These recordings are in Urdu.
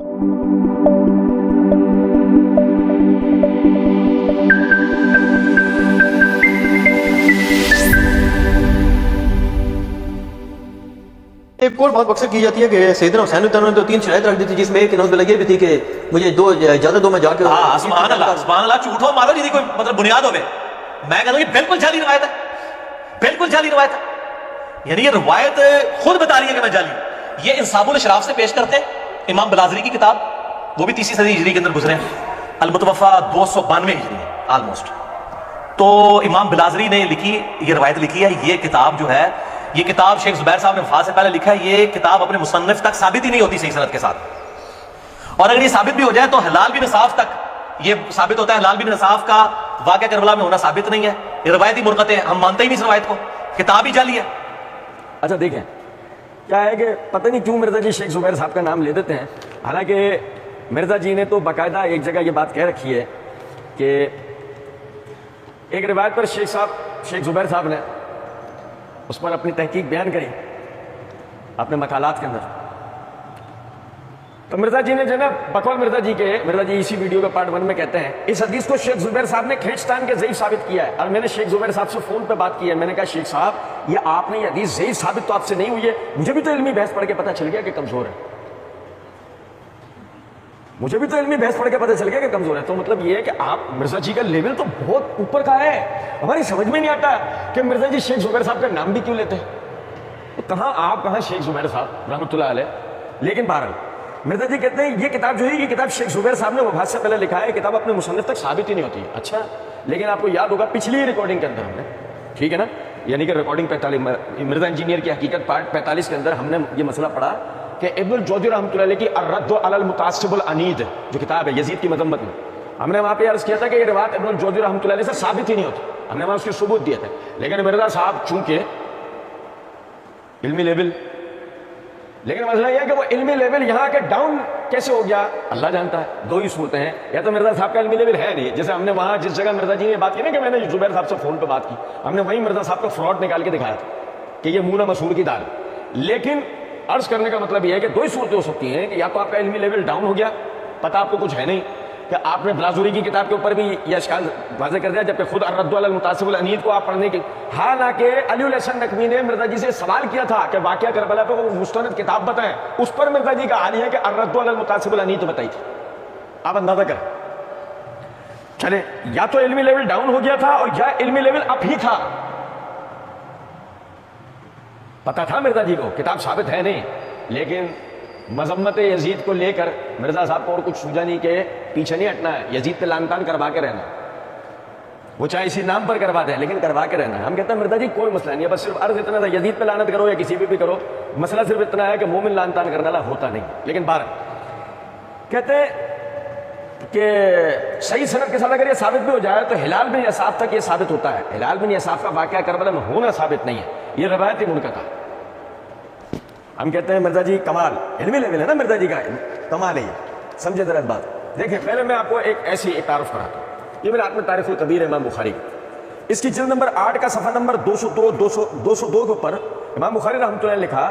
ایک اور بات اکثر کی جاتی ہے کہ سیدنا حسین نے تو 3 شرائط رکھ دی تھی، جس میں ایک نوز یہ بھی تھی کہ مجھے 2 اجازت دو میں جا کے سبحان اللہ جھوٹ ہو مارو جی کوئی مطلب بنیاد ہوئے. میں کہتا ہوں یہ بالکل جعلی روایت ہے، بالکل جعلی روایت ہے. یعنی یہ روایت خود بتا رہی ہے کہ میں جعلی. یہ انصاب الاشراف سے پیش کرتے ہیں امام بلازری کی کتاب، وہ بھی 3 صدی ہجری کے اندر گزرے ہیں، المتوفا 292 ہجری ہے آلموسٹ. تو امام بلازری نے لکھی یہ روایت لکھی ہے. یہ کتاب جو ہے، یہ کتاب شیخ زبیر صاحب نے وفات سے پہلے لکھا ہے. یہ کتاب اپنے مصنف تک ثابت ہی نہیں ہوتی صحیح سند کے ساتھ، اور اگر یہ ثابت بھی ہو جائے تو ہلال بن صاف تک یہ ثابت ہوتا ہے. ہلال بن صاف کا واقعہ کربلا میں ہونا ثابت نہیں ہے. یہ روایتی مرقت ہے، ہم مانتے ہی نہیں اس روایت کو، کتاب ہی جعلی ہے. اچھا دیکھیں کیا ہے کہ پتہ نہیں کیوں مرزا جی شیخ زبیر صاحب کا نام لے دیتے ہیں، حالانکہ مرزا جی نے تو باقاعدہ ایک جگہ یہ بات کہہ رکھی ہے کہ ایک روایت پر شیخ زبیر صاحب نے اس پر اپنی تحقیق بیان کری اپنے مقالات کے اندر. تو مرزا جی نے جو ہے نا بقول مرزا جی اسی ویڈیو کے پارٹ 1 میں کہتے ہیں اس حدیث کو شیخ زبیر صاحب نے کھینچتان کے ضعیف ثابت کیا ہے. اور میں نے شیخ زبیر صاحب سے فون پہ بات کی ہے، میں نے کہا شیخ صاحب یہ آپ نے یہ حدیث ضعیف ثابت تو آپ سے نہیں ہوئی ہے، مجھے بھی تو علمی بحث پڑھ کے پتہ چل گیا کہ کمزور ہے، مجھے بھی تو علمی بحث پڑھ کے پتہ چل گیا کہ کمزور ہے. تو مطلب یہ ہے کہ آپ مرزا جی کا لیول تو بہت اوپر کا ہے. ہماری سمجھ میں نہیں آتا کہ مرزا جی شیخ زبیر صاحب کا نام بھی کیوں لیتے ہیں، کہاں آپ کہاں شیخ زبیر صاحب رحمۃ اللہ علیہ. لیکن بہرحال مرزا جی کہتے ہیں یہ کتاب جو ہے یہ کتاب شیخ زبیر صاحب نے وفات سے پہلے لکھا ہے، کتاب اپنے مصنف تک ثابت ہی نہیں ہوتی. اچھا لیکن آپ کو یاد ہوگا پچھلی ریکارڈنگ کے اندر ہم نے، ٹھیک ہے نا، یعنی کہ ریکارڈنگ 45 مرزا انجینئر کی حقیقت پارٹ 45 کے اندر ہم نے یہ مسئلہ پڑھا کہ ابن الجوزی رحمۃ اللہ علیہ کی الرد علی المتعصب العنید جو کتاب ہے یزید کی مذمت میں، ہم نے وہاں پہ عرض کیا تھا کہ یہ روایت ابن الجوزی رحمۃ اللہ علیہ سے ثابت ہی نہیں ہوتی، ہم نے وہاں اس کے ثبوت دیے تھے. لیکن مرزا صاحب چونکہ علمی لیول، لیکن مسئلہ یہ ہے کہ وہ علمی لیول یہاں کے ڈاؤن کیسے ہو گیا اللہ جانتا ہے. 2 ہی صورتیں ہیں، یا تو مرزا صاحب کا علمی لیول ہے نہیں، جیسے ہم نے وہاں جس جگہ مرزا جی نے بات کی نا کہ میں نے زبیر صاحب سے فون پہ بات کی، ہم نے وہیں مرزا صاحب کا فراڈ نکال کے دکھایا تھا کہ یہ مونہ مسور کی دال. لیکن عرض کرنے کا مطلب یہ ہے کہ 2 ہی صورتیں ہو سکتی ہیں کہ یا تو آپ کا علمی لیول ڈاؤن ہو گیا، پتہ آپ کو کچھ ہے نہیں، کہ آپ نے بلازوری کی کتاب کے اوپر بھی یہ اشکال واضح کر دیا جبکہ خود الرد علی المتعصب العنید کو آپ پڑھنے کی. حالانکہ علی الحسن نقوی نے مرزا جی سے سوال کیا تھا کہ واقعہ کربلا پہ وہ مستند کتاب بتائیں، اس پر مرزا جی کا حال ہے کہ الرد علی المتعصب العنید بتائی تھی. آپ اندازہ کریں. چلے یا تو علمی لیول ڈاؤن ہو گیا تھا اور یا علمی لیول اپ ہی تھا. پتہ تھا مرزا جی کو کتاب ثابت ہے نہیں، لیکن مذمت یزید کو لے کر مرزا صاحب کو اور کچھ سوچا نہیں کہ پیچھے نہیں ہٹنا ہے، یزید پہ لان تان کروا کے رہنا، وہ چاہے اسی نام پر کروا دیں لیکن کروا کے رہنا. ہم کہتے ہیں مرزا جی کوئی مسئلہ نہیں ہے، بس صرف عرض اتنا تھا یزید پہ لعنت کرو یا کسی بھی کرو، مسئلہ صرف اتنا ہے کہ مومن لان تان کرنے والا ہوتا نہیں. لیکن بار کہتے ہیں کہ صحیح سند کے ساتھ اگر یہ ثابت بھی ہو جائے تو ہلال بن یساف تک یہ ثابت ہوتا ہے. ہلال بن یساف کا واقعہ کربلا میں ہونا ثابت نہیں ہے، یہ روایتی منقطع ہے. ہم کہتے ہیں مرزا جی کمال، علمی لیول ہے نا مرزا جی کا، کمال ہے یہ. سمجھے ذرا بات. دیکھیں پہلے میں آپ کو ایک ایسی تعارف کراتا ہوں. یہ میرے ہاتھ میں تاریخ الکبیر امام بخاری، اس کی جلد نمبر 8 کا صفحہ نمبر 202 کے اوپر امام بخاری رحمۃ اللہ نے لکھا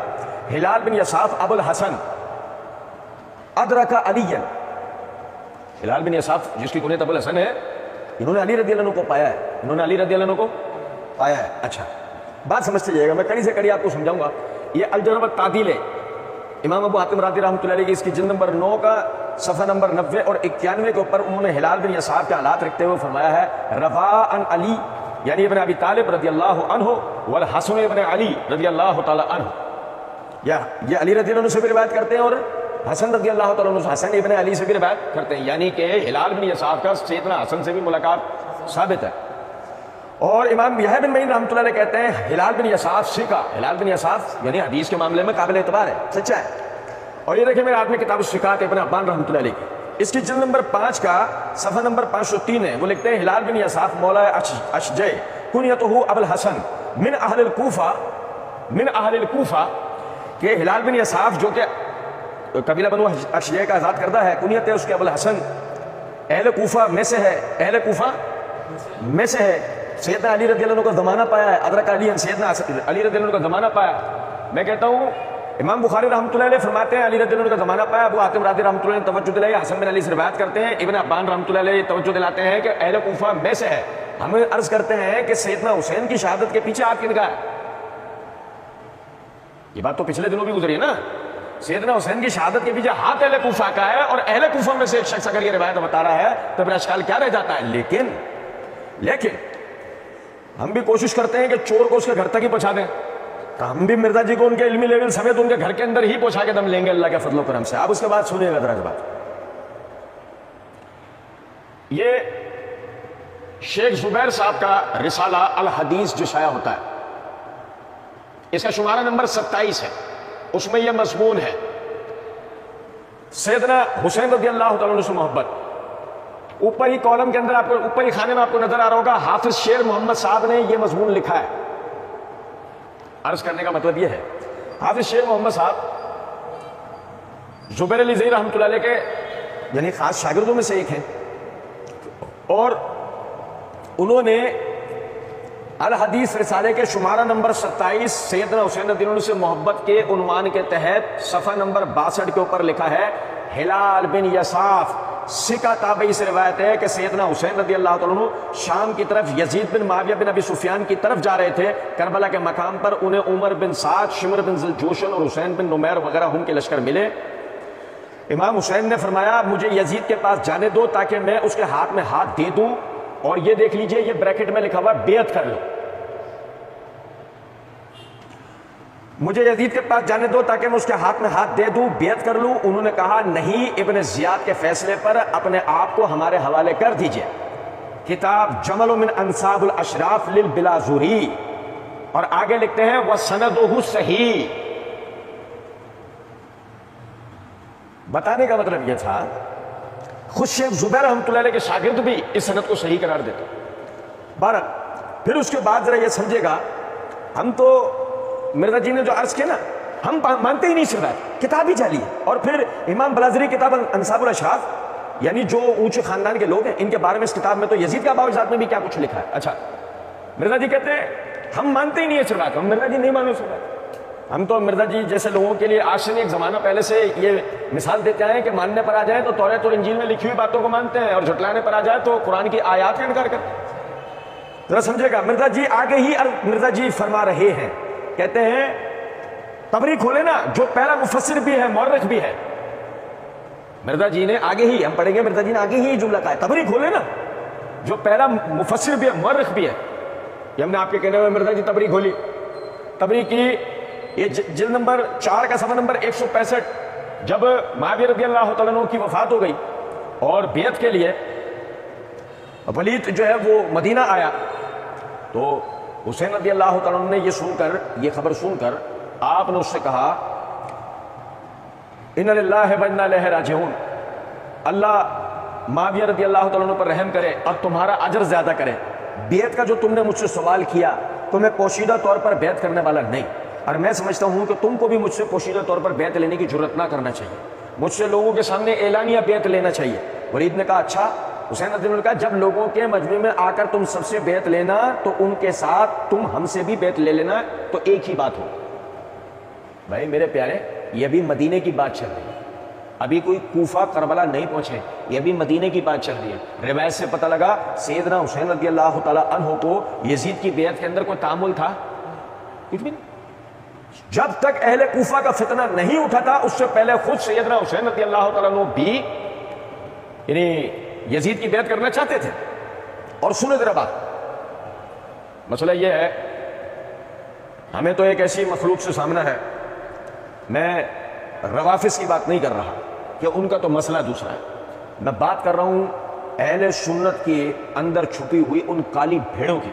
ہلال بن یساف ابو الحسن ادرک علی. ہلال بن یساف جس کی کنیت ابو الحسن ہے، انہوں نے علی رضی اللہ عنہ کو پایا ہے، انہوں نے علی رضی اللہ عنہ کو پایا ہے. اچھا بات سمجھتے جائے گا، میں کڑی سے کڑی آپ کو سمجھاؤں گا. یہ الجرح والتعدیل ہے امام ابو حاتم رازی رحمۃ اللہ علیہ کی، اس کی جلد نمبر 9 کا صفحہ نمبر 90 اور 91 کے اوپر انہوں نے ہلال بن یساف کے حالات رکھتے ہوئے فرمایا ہے رفع عن علی یعنی ابن ابی طالب رضی اللہ عنہ والحسن ابن علی رضی اللہ تعالی عنہ. یہ علی رضی اللہ عنہ سے بھی روایت کرتے ہیں اور حسن رضی اللہ تعالیٰ عنہ حسن ابن علی سے بھی روایت کرتے ہیں، یعنی کہ ہلال بن یساف کا سیدنا حسن سے بھی ملاقات ثابت ہے. اور امام یحییٰ بن معین رحمۃ اللہ علیہ کہتے ہیں ہلال بن یساف ثقہ، ہلال بن یساف یعنی حدیث کے معاملے میں قابل اعتبار ہے، سچا ہے. اور یہ دیکھیں میرے ہاتھ میں کتاب الثقات ابن حبان رحمۃ اللہ علیہ کی، اس کی جلد نمبر 5 کا صفحہ نمبر 503 ہے. وہ لکھتے ہیں ہلال بن یساف مولا اشجع کنیتہ ابو الحسن من اہل الکوفہ کہ ہلال بن یساف جو کہ قبیلہ بنو اشجع کا آزاد کردہ ہے، کنیت ہے اس کے ابو الحسن، اہل کوفہ میں سے ہے، اہل کوفہ میں سے ہے. سیدنا علی رضی اللہ عنہ کا زمانہ پایا ہے، ادرک علی سیدنا علی رضی اللہ عنہ کا زمانہ پایا. میں کہتا ہوں امام بخاری رحمۃ اللہ علیہ فرماتے ہیں علی رضی اللہ عنہ کا زمانہ پایا، ابو حاتم رازی رحمۃ اللہ علیہ توجہ دلائی، حسن بن علی سے روایت کرتے ہیں، ابن عبان رحمۃ اللہ علیہ توجہ دلاتے ہیں کہ اہل کوفہ میں سے ہے. ہمیں عرض کرتے ہیں کہ سیدنا حسین کی شہادت کے پیچھے آپ کی نگاہ ہے. یہ بات تو پچھلے دنوں بھی گزری ہے نا، سیدنا حسین کی شہادت کے پیچھے ہاتھ اہل کوفہ کا ہے، اور اہل کوفہ میں سے ایک شخص اگر یہ روایت بتا رہا ہے تو پھر اشکال کیا رہ جاتا ہے. لیکن ہم بھی کوشش کرتے ہیں کہ چور کو اس کے گھر تک ہی پہنچا دیں، تو ہم بھی مرزا جی کو ان کے علمی لیول سمیت ان کے گھر کے اندر ہی پہنچا کے دم لیں گے اللہ کے فضل و کرم سے. آپ اس کے بعد سنیے گا ذرا بات. یہ شیخ زبیر صاحب کا رسالہ الحدیث جو شائع ہوتا ہے، اس کا شمارہ نمبر 27 ہے. اس میں یہ مضمون ہے سیدنا حسین رضی اللہ تعالیٰ عنہ سے محبت. اوپر ہی کالم کے اندر آپ کو، اوپر ہی خانے میں آپ کو نظر آ رہا ہوگا، حافظ شیر محمد صاحب نے یہ مضمون لکھا ہے. عرض کرنے کا مطلب یہ ہے، حافظ شیر محمد صاحب زبیر علی زئی رحمۃ اللہ علیہ کے یعنی خاص شاگردوں میں سے ایک ہیں، اور انہوں نے الحدیث رسالے کے شمارہ نمبر 27 سیدنا حسین رضی اللہ عنہ سے محبت کے عنوان کے تحت صفحہ نمبر 62 کے اوپر لکھا ہے، ہلال بن یساف سکہ تابعی سے روایت ہے کہ سیدنا حسین رضی اللہ تعالیٰ عنہ شام کی طرف یزید بن معاویہ بن ابی سفیان کی طرف جا رہے تھے. کربلا کے مقام پر انہیں عمر بن سعد، شمر بن ذوالجوشن اور حسین بن نمیر وغیرہ ان کے لشکر ملے. امام حسین نے فرمایا مجھے یزید کے پاس جانے دو تاکہ میں اس کے ہاتھ میں ہاتھ دے دوں، اور یہ دیکھ لیجئے یہ بریکٹ میں لکھا ہوا بیعت کر لو. مجھے یزید کے پاس جانے دو تاکہ میں اس کے ہاتھ میں ہاتھ دے دوں، بیعت کر لوں. انہوں نے کہا نہیں، ابن زیاد کے فیصلے پر اپنے آپ کو ہمارے حوالے کر دیجئے. کتاب جمل من انصاب الاشراف للبلازوری، اور آگے لکھتے ہیں وَسَنَدُهُ صحیح. بتانے کا مطلب یہ تھا خود شیخ زبیر رحمۃ اللہ علیہ کے شاگرد بھی اس سند کو صحیح قرار دیتے. بہرحال پھر اس کے بعد ذرا یہ سمجھے گا، ہم تو مرزا جی نے جو عرض کیا نا، ہم مانتے ہی نہیں اس بات، کتاب ہی جعلی ہے. اور پھر امام بلازری کتاب انصاب الاشراف، یعنی جو اونچے خاندان کے لوگ ہیں ان کے بارے میں اس کتاب میں تو یزید کا باوجات میں بھی کیا کچھ لکھا ہے. اچھا مرزا جی کہتے ہیں ہم مانتے ہی نہیں اس بات، ہم مرزا جی نہیں مانو اس بات. ہم تو مرزا جی جیسے لوگوں کے لیے آج سے نہیں ایک زمانہ پہلے سے یہ مثال دیتے ہیں کہ ماننے پر آ جائے تو توریت اور انجیل میں لکھی ہوئی باتوں کو مانتے ہیں، اور جھٹلانے پر آ جائے تو قرآن کی آیات کا انکار کرتے ہیں. ذرا سمجھے گا، مرزا جی آگے ہی مرزا جی فرما رہے ہیں، کہتے ہیں تبری کھولے نا، جو پہلا مفسر بھی ہے مورخ بھی ہے. مرزا جی نے آگے ہی، ہم پڑھیں گے، مرزا جی نے آگے ہی جملہ کہا ہے، تبری کھولے نا، جو پہلا مفسر بھی ہے مورخ بھی ہے. یہ ہم نے آپ کے کہنے میں مرزا جی تبری کھولی. تبری کی یہ جلد نمبر 4 کا صفحہ نمبر 165، جب معاویہ رضی اللہ تعالیٰ عنہ کی وفات ہو گئی اور بیعت کے لیے ولید جو ہے وہ مدینہ آیا، تو حسین رضی اللہ تعالیٰ عنہ نے یہ خبر سن کر آپ نے اس سے کہا اِنَّ لِلَّهِ وَإِنَّا إِلَيْهِ رَاجِعُونَ، اللہ معاویہ رضی اللہ تعالیٰ عنہ پر رحم کرے اور تمہارا اجر زیادہ کرے. بیعت کا جو تم نے مجھ سے سوال کیا تو میں پوشیدہ طور پر بیعت کرنے والا نہیں، اور میں سمجھتا ہوں کہ تم کو بھی مجھ سے پوشیدہ طور پر بیعت لینے کی جرت نہ کرنا چاہیے، مجھ سے لوگوں کے سامنے اعلانیہ بیعت لینا چاہیے. ولید نے کہا اچھا. حسین رضی اللہ عنہ نے کہا جب لوگوں کے مجمع میں آ کر تم سب سے بیعت لینا تو ان کے ساتھ تم ہم سے بھی بیعت لے لینا، تو ایک ہی بات ہو. بھائی میرے پیارے، یہ بھی مدینے کی بات چل رہی ہے، ابھی کوئی کوفہ کربلا نہیں پہنچے، یہ بھی مدینے کی بات چل رہی ہے. روایت سے پتہ لگا سیدنا حسین رضی اللہ تعالیٰ عنہ کو یزید کی بیعت کے اندر کوئی تعامل تھا؟ کچھ بھی نہیں. جب تک اہل کوفہ کا فتنہ نہیں اٹھا تھا اس سے پہلے خود سیدنا حسین رضی اللہ تعالیٰ عنہ بھی یعنی یزید کی بیعت کرنا چاہتے تھے. اور سنیں ذرا بات، مسئلہ یہ ہے ہمیں تو ایک ایسی مخلوق سے سامنا ہے، میں روافظ کی بات نہیں کر رہا کہ ان کا تو مسئلہ دوسرا ہے، میں بات کر رہا ہوں اہل سنت کے اندر چھپی ہوئی ان کالی بھیڑوں کی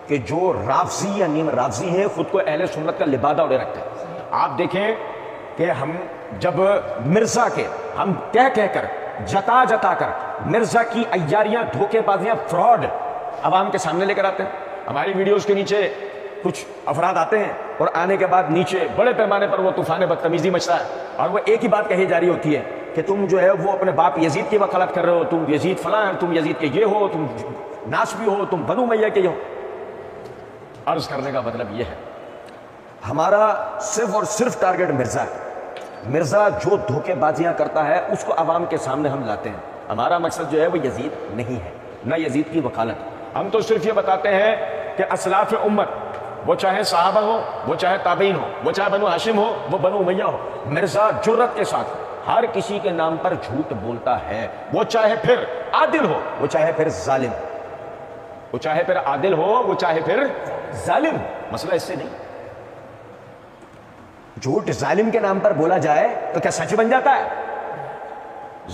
کہ جو رافضی یا نیم رافضی ہیں، خود کو اہل سنت کا لبادہ اڑے رکھتے ہیں. آپ دیکھیں کہ ہم جب مرزا کے ہم کہہ کر جتا کر مرزا کی عیاریاں، دھوکے بازیاں، فراڈ عوام کے سامنے لے کر آتے ہیں. ہماری ویڈیوز کے نیچے کچھ افراد آتے ہیں اور آنے کے بعد نیچے بڑے پیمانے پر وہ طوفان بدتمیزی مچتا ہے، اور وہ ایک ہی بات کہی جاری ہوتی ہے کہ تم جو ہے وہ اپنے باپ یزید کی وکالت کر رہے ہو، تم یزید فلاں، تم یزید کے یہ ہو، تم ناسبی ہو، تم بنو امیہ کے ہو. عرض کرنے کا مطلب یہ ہے ہمارا صرف اور صرف ٹارگٹ مرزا ہے. مرزا جو دھوکے بازیاں کرتا ہے اس کو عوام کے سامنے ہم لاتے ہیں. ہمارا مقصد جو ہے وہ یزید نہیں ہے، نہ یزید کی وکالت. ہم تو صرف یہ بتاتے ہیں کہ اسلاف امت، وہ چاہے صحابہ ہو، وہ چاہے تابعین ہو، وہ چاہے بنو ہاشم ہو، وہ بنو امیہ ہو، مرزا جرت کے ساتھ ہر کسی کے نام پر جھوٹ بولتا ہے. وہ چاہے پھر عادل ہو، وہ چاہے پھر ظالم، وہ چاہے پھر عادل ہو، وہ چاہے پھر ظالم. مسئلہ اس سے نہیں. جھوٹ ظالم کے نام پر بولا جائے تو کیا سچ بن جاتا ہے؟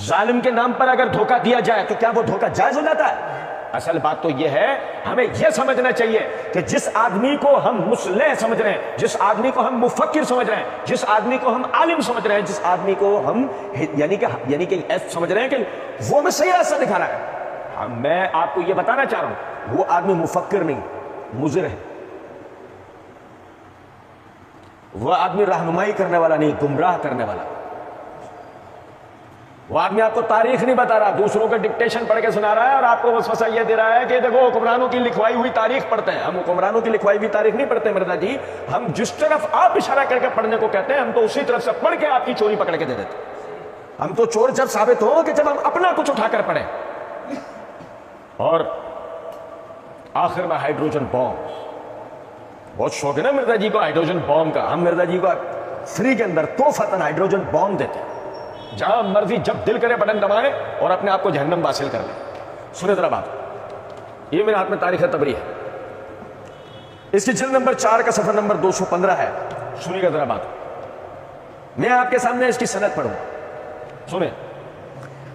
ظالم کے نام پر اگر دھوکہ دیا جائے تو کیا وہ دھوکہ جائز ہو جاتا ہے؟ اصل بات تو یہ ہے، ہمیں یہ سمجھنا چاہیے کہ جس آدمی کو ہم مصلح سمجھ رہے ہیں، جس آدمی کو ہم مفکر سمجھ رہے ہیں، جس آدمی کو ہم عالم سمجھ رہے ہیں، جس آدمی کو ہم یعنی کہ سمجھ رہے ہیں کہ وہ ہمیں صحیح راستہ دکھا رہا ہے، میں آپ کو یہ بتانا چاہ رہا ہوں وہ آدمی مفکر نہیں، مضر ہے. وہ آدمی رہنمائی کرنے والا نہیں، گمراہ کرنے والا. وہ آدمی آپ کو تاریخ نہیں بتا رہا، دوسروں کے ڈکٹیشن پڑھ کے سنا رہا ہے اور آپ کو وسوسہ یہ دے رہا ہے کہ دیکھو حکمرانوں کی لکھوائی ہوئی تاریخ پڑھتے ہیں. ہم حکمرانوں کی لکھوائی ہوئی تاریخ نہیں پڑھتے مرزا جی. ہم جس طرف آپ اشارہ کر کے پڑھنے کو کہتے ہیں ہم تو اسی طرف سے پڑھ کے آپ کی چوری پکڑ کے دے دیتے. ہم تو چور جب ثابت ہو کہ جب ہم اپنا کچھ اٹھا کر پڑھیں. اور آخر میں ہائیڈروجن بام، بہت شوق ہے نا مرزا جی کو ہائیڈروجن بام کا. ہم مرزا جی کو فری کے اندر توفتاً ہائیڈروجن بام دیتے ہیں، جہاں مرضی جب دل کرے بٹن دبائیں اور اپنے آپ کو جہنم حاصل کر لیں. سنیں ذرا بات، یہ میرے ہاتھ میں تاریخ تبری ہے، اس کی جلد نمبر 4 کا صفحہ نمبر 215 ہے. سنیے گا ذرا بات، میں آپ کے سامنے اس کی سند پڑھوں. سنیں.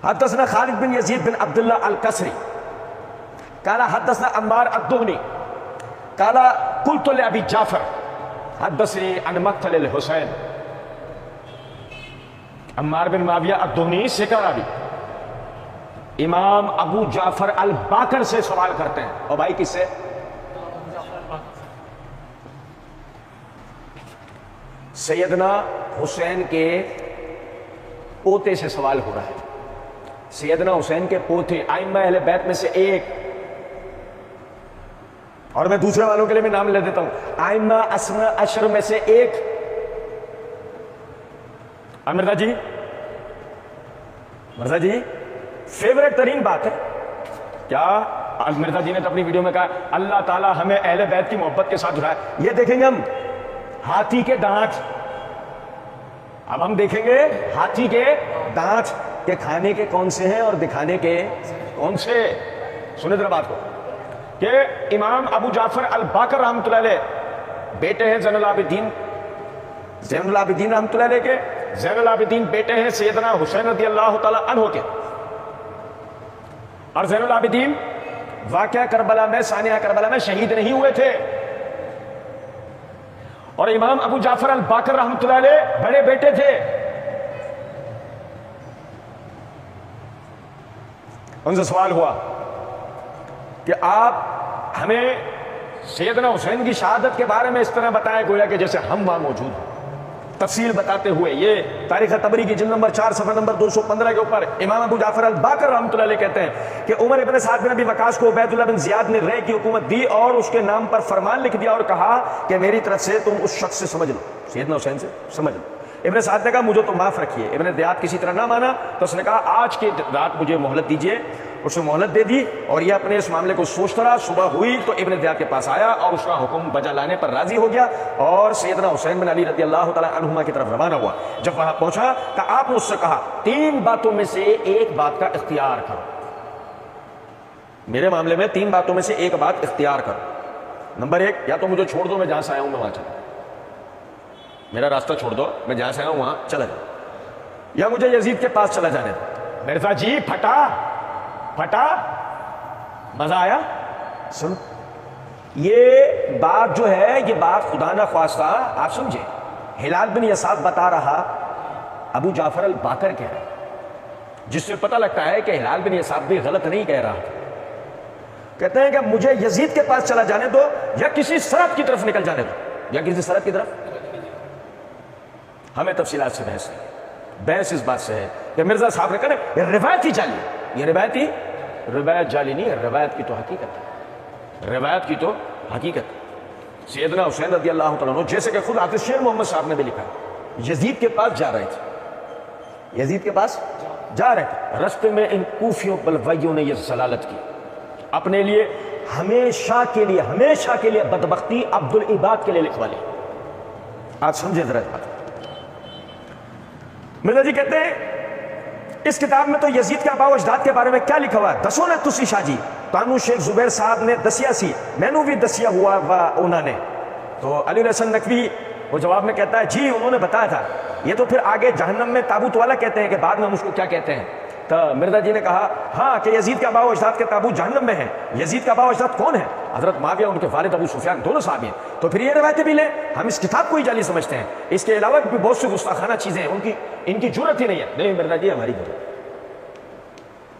حدثنا خالد بن یزید بن عبداللہ الکسری قال حدثنا عمار الدہنی قال قلت لأبی جعفر حدثني عن مقتل الحسین. عمار بن معاویہ الدہنی سکر ابھی امام ابو جعفر الباقر سے سوال کرتے ہیں. اور بھائی کس سے؟ سیدنا حسین کے پوتے سے سوال ہو رہا ہے. سیدنا حسین کے پوتے ائمہ اہل بیت میں سے ایک، اور میں دوسرے والوں کے لیے بھی نام لے دیتا ہوں، ائمہ عشر میں سے ایک. مرزا جی، مرزا جی فیوریٹ ترین بات ہے کیا؟ مرزا جی نے تو اپنی ویڈیو میں کہا اللہ تعالیٰ ہمیں اہل بیت کی محبت کے ساتھ جڑائے. یہ دیکھیں گے ہم ہاتھی کے دانت، اب ہم دیکھیں گے ہاتھی کے دانت کہ کھانے کے کون سے ہیں اور دکھانے کے کون سے. سنیں ذرا بات کو کہ امام ابو جعفر الباقر رحمۃ اللہ علیہ بیٹے ہیں زین العابدین رحمۃ اللہ علیہ کے. زین العابدین بیٹے ہیں سیدنا حسین رضی اللہ تعالی عنہ کے. اور زین العابدین واقعہ کربلا میں، ثانیہ کربلا میں شہید نہیں ہوئے تھے. اور امام ابو جعفر الباقر رحمۃ اللہ علیہ بڑے بیٹے تھے. ان سے سوال ہوا کہ آپ ہمیں سیدنا حسین کی شہادت کے بارے میں اس طرح بتائیں گویا کہ جیسے ہم وہاں موجود ہیں. تفصیل بتاتے ہوئے یہ تاریخ تبری کی جلد نمبر 4 صفحہ نمبر 215 کے اوپر امام ابو جعفر الباقر رحمۃ اللہ علیہ کہتے ہیں کہ عمر ابن سعد بن ابی وقاص کو عبید اللہ بن زیاد نے رے کی حکومت دی اور اس کے نام پر فرمان لکھ دیا اور کہا کہ میری طرف سے تم اس شخص سے سمجھ لو، سیدنا حسین سے سمجھ لو. ابن سعد نے کہا مجھے تو معاف رکھیے. ابن زیاد کسی طرح نہ مانا تو اس نے کہا آج کی رات مجھے مہلت دیجیے. اس نے مہلت دے دی اور یہ اپنے اس معاملے کو سوچتا رہا. صبح ہوئی تو ابن زیاد کے پاس آیا اور اس کا حکم بجا لانے پر راضی ہو گیا اور سیدنا حسین بن علی رضی اللہ تعالی عنہما کی طرف روانہ ہوا. جب وہاں پہنچا تو آپ نے اس سے کہا 3 باتوں میں سے ایک بات کا اختیار کرو. میرے معاملے میں 3 باتوں میں سے ایک بات اختیار کرو. نمبر 1، یا تو مجھے چھوڑ دو، میں جہاں سے آیا ہوں میں وہاں چلا، میرا راستہ چھوڑ دو، میں جہاں سے آیا ہوں وہاں چلا جاؤ، یا مجھے یزید کے پاس چلا جانے دو. مرزا جی پھٹا مزہ آیا. سن، یہ بات جو ہے یہ بات خدا نہ خواستہ آپ سمجھے ہلال بن یساف بتا رہا، ابو جعفر الباقر کہہ رہا، جس سے پتہ لگتا ہے کہ ہلال بن یساف بھی غلط نہیں کہہ رہا. کہتے ہیں کہ مجھے یزید کے پاس چلا جانے دو یا کسی سرحد کی طرف نکل جانے دو، یا کسی سرحد کی طرف. ہمیں تفصیلات سے بحث نہیں. بحث اس بات سے ہے کہ مرزا صاحب نے کہا یہ روایت ہی جعلی ہے. یہ روایت جعلی نہیں ہے، روایت کی تو حقیقت ہے، روایت کی تو حقیقت. سیدنا حسین رضی اللہ تعالیٰ عنہ جیسے کہ خود حافظ شیر محمد صاحب نے بھی لکھا یزید کے پاس جا رہے تھے، یزید کے پاس جا رہے تھے، رستے میں ان کوفیوں بلوائیوں نے یہ ضلالت کی، اپنے لیے ہمیشہ کے لیے بدبختی عبد العباد کے لیے لکھوا لی۔ آج سمجھے ذرا بات۔ مرزا جی کہتے ہیں اس کتاب میں تو یزید کے آباء و اجداد کے بارے میں کیا لکھا ہوا ہے؟ دسو نے تسی شاہ جی تانوں شیخ زبیر صاحب نے دسیا سی، میں نے بھی دسیا ہوا انہوں نے۔ تو علی الحسن نقوی وہ جواب میں کہتا ہے جی انہوں نے بتایا تھا، یہ تو پھر آگے جہنم میں تابوت والا کہتے ہیں کہ بعد میں ہم اس کو کیا کہتے ہیں۔ تو مرزا جی نے کہا ہاں کہ یزید کے آباء و اجداد کے تابوت جہنم میں ہیں۔ یزید کے آباء و اجداد کون ہیں؟ حضرت معاویہ، ان کے والد ابو سفیان، دونوں صحابی ہیں۔ تو پھر یہ روایتیں بھی لیں، ہم اس کتاب کو ہی جعلی سمجھتے ہیں، اس کے علاوہ بھی بہت سی گستاخانہ چیزیں ہیں، ان کی جرت ہی نہیں ہے۔ نہیں مرزا جی ہماری جرت،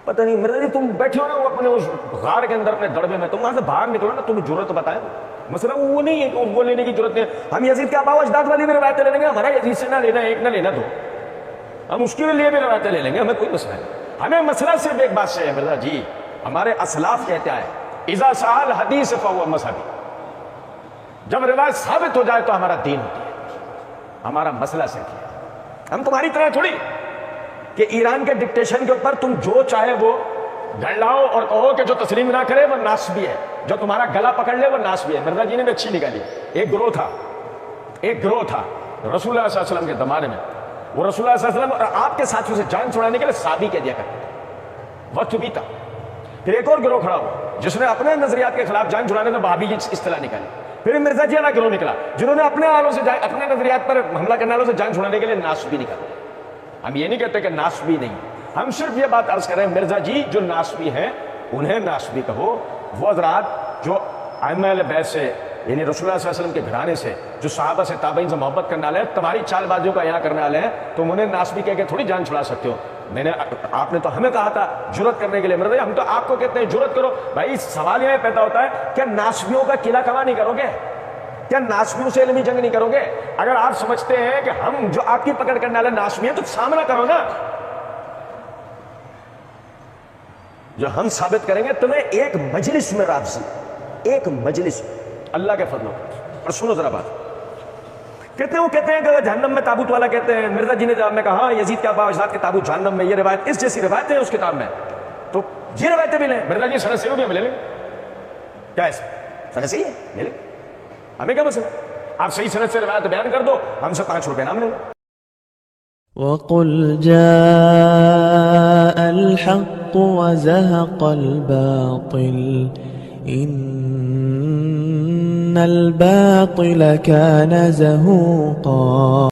پتہ نہیں مرزا جی تم بیٹھے ہو نا وہ اپنے اس غار کے اندر اپنے دڑبے میں، تم وہاں سے باہر نکلو نا، تمہیں جرت بتائیں۔ مسئلہ وہ نہیں ہے کہ وہ لینے کی ضرورت نہیں، ہم یزید کے آباء و اجداد والی بھی روایتیں لے لیں گے، ہمارا یزید سے نہ لینا ایک نہ لینا دو، ہم اس کے لیے بھی روایتیں لے لیں گے، ہمیں کوئی مسئلہ نہیں۔ ہمیں مسئلہ صرف ایک بات سے ہے مرزا جی، ہمارے اسلاف کہتے ہیں اذا سأل حدیث فهو مذہبی، جب روایت ثابت ہو جائے تو ہمارا دین ہوتی ہے، ہمارا مسئلہ صرف ہے۔ ہم تمہاری طرح تھوڑی کہ ایران کے ڈکٹیشن کے اوپر تم جو چاہے وہ گھڑ لاؤ اور کہو کہ جو تسلیم نہ کرے وہ ناسبی ہے، جو تمہارا گلا پکڑ لے وہ ناسبی ہے۔ مرزا جی نے بھی اچھی نکالی، ایک گروہ تھا رسول اللہ صلی اللہ علیہ وسلم کے زمانے میں، وہ رسول اللہ صلی اللہ علیہ وسلم اور آپ کے ساتھیوں سے جان چھڑانے کے لیے صحابی کہہ دیا کرتے تھے، وقت بھی تھا۔ پھر ایک اور گروہ کھڑا ہوا جس نے اپنے نظریات کے خلاف جان چھڑانے سے وہابی کی اصطلاح نکالی۔ پھر مرزا جی والا گروہ نکلا جنہوں نے اپنے نظریات پر حملہ کرنے والوں سے جان چھڑانے کے لیے ناسبی نکالا۔ ہم یہ نہیں کہتے کہ ناسبی نہیں، ہم صرف یہ بات عرض کر رہے ہیں مرزا جی جو ناسبی ہیں انہیں ناسبی کہو، وہ حضرات جو ائمہ اہل بیت سے یعنی رسول اللہ صلی اللہ علیہ وسلم کے گھرانے سے جو صحابہ سے تابعین سے محبت کرنے والے ہیں، تمہاری چال بازیوں کا یہاں کرنے والے ہیں، تم انہیں ناسبی کہہ کے تھوڑی جان چھڑا سکتے ہو۔ آپ نے تو ہمیں کہا تھا جرت کرنے کے لیے، مرزا ہم تو آپ کو کہتے ہیں جرت کرو۔ بھائی سوال یہ پیدا ہوتا ہے کیا ناسبیوں کا قلعہ کما نہیں کرو گے؟ کیا ناسبیوں سے علمی جنگ نہیں کرو گے؟ اگر آپ سمجھتے ہیں کہ ہم جو آپ کی پکڑ کرنے والے ناسبی ہیں تو سامنا کرو نا، جو ہم ثابت کریں گے تمہیں ایک مجلس میں رافضی، ایک مجلس اللہ کے فضل و کرم۔ اور سنو ذرا بات، کہتے ہیں کہ جہنم میں تابوت والا کہتے ہیں۔ مرزا جی نے جواب میں کہا یزید کے آباء و اجداد کے تابوت جہنم میں، یہ روایت اس جیسی روایتیں ہیں اس کتاب میں، تو یہ روایتیں بھی لیں۔ مرزا جی سند سے بھی ہم لے لیں، کیا ہے سند صحیح ہے لے لیں، ہمیں کیا مسئلہ؟ آپ صحیح سند سے روایت بیان کر دو، ہم سے 5 روپے نام لیں۔ وَقُلْ جَاءَ الْحَقُّ وَزَهَقَ الْبَاطِلُ إِنَّ الْبَاطِلَ كَانَ زَهُوقًا۔